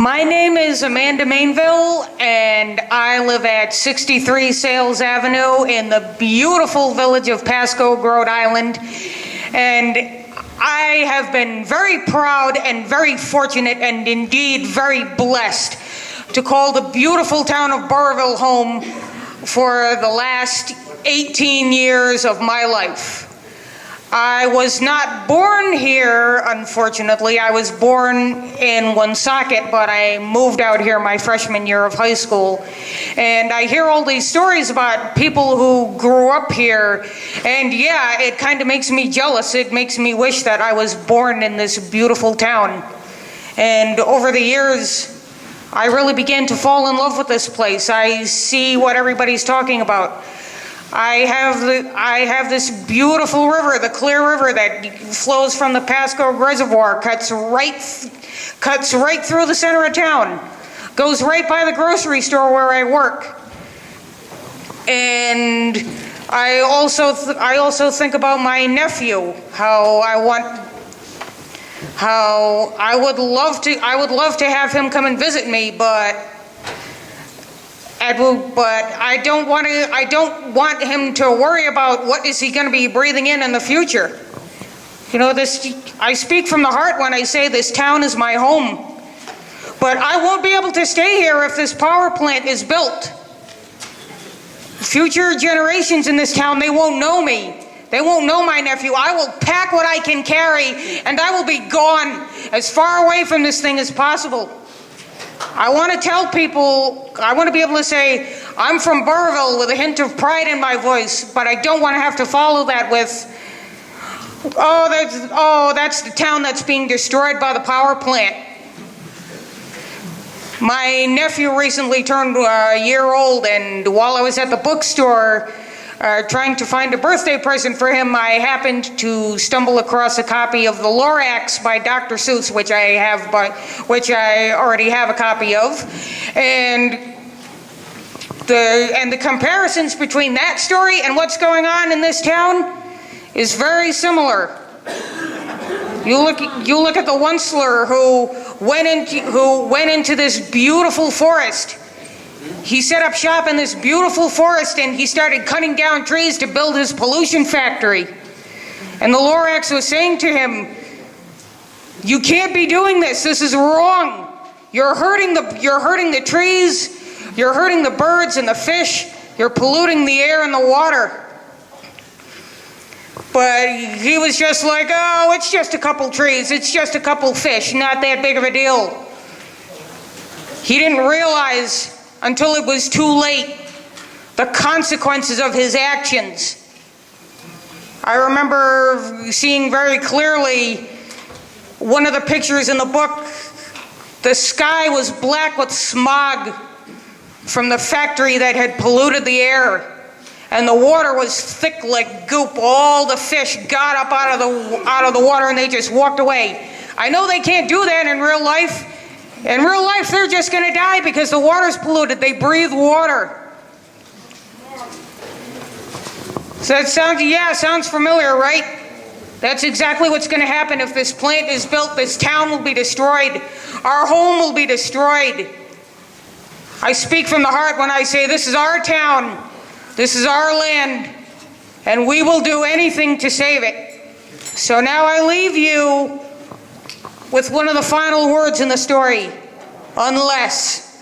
My name is Amanda Mainville, and I live at 63 Sales Avenue in the beautiful village of Pasco, Rhode Island. And I have been very proud and very fortunate and indeed very blessed to call the beautiful town of Burrillville home for the last 18 years of my life. I was not born here, unfortunately. I was born in Woonsocket, but I moved out here my freshman year of high school. And I hear all these stories about people who grew up here, and yeah, it kind of makes me jealous. It makes me wish that I was born in this beautiful town. And over the years, I really began to fall in love with this place. I see what everybody's talking about. I have this beautiful river, the Clear River, that flows from the Pasco Reservoir, cuts right through the center of town, goes right by the grocery store where I work. And I also think about my nephew, how I would love to have him come and visit me, but I don't want him to worry about what is he going to be breathing in the future. You know, I speak from the heart when I say this town is my home. But I won't be able to stay here if this power plant is built. Future generations in this town, they won't know me. They won't know my nephew. I will pack what I can carry, and I will be gone as far away from this thing as possible. I want to tell people, I want to be able to say, I'm from Burrillville with a hint of pride in my voice, but I don't want to have to follow that with, that's the town that's being destroyed by the power plant. My nephew recently turned a year old, and while I was at the bookstore trying to find a birthday present for him, I happened to stumble across a copy of The Lorax by Dr. Seuss, which I already have a copy of, and the comparisons between that story and what's going on in this town is very similar. You look at the Onceler who went into this beautiful forest. He set up shop in this beautiful forest, and he started cutting down trees to build his pollution factory. And the Lorax was saying to him, "You can't be doing this. This is wrong. You're hurting the trees. You're hurting the birds and the fish. You're polluting the air and the water." But he was just like, "Oh, it's just a couple trees. It's just a couple fish. Not that big of a deal." He didn't realize until it was too late the consequences of his actions. I remember seeing very clearly one of the pictures in the book. The sky was black with smog from the factory that had polluted the air, and the water was thick like goop. All the fish got up out of the water, and they just walked away. I know they can't do that in real life. In real life, they're just going to die because the water's polluted. They breathe water. So that sounds familiar, right? That's exactly what's going to happen if this plant is built. This town will be destroyed. Our home will be destroyed. I speak from the heart when I say this is our town. This is our land. And we will do anything to save it. So now I leave you with one of the final words in the story. Unless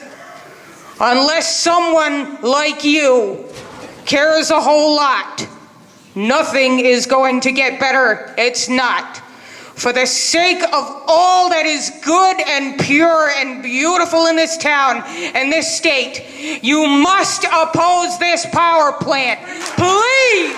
someone like you cares a whole lot, nothing is going to get better. It's not. For the sake of all that is good and pure and beautiful in this town and this state, you must oppose this power plant. Please!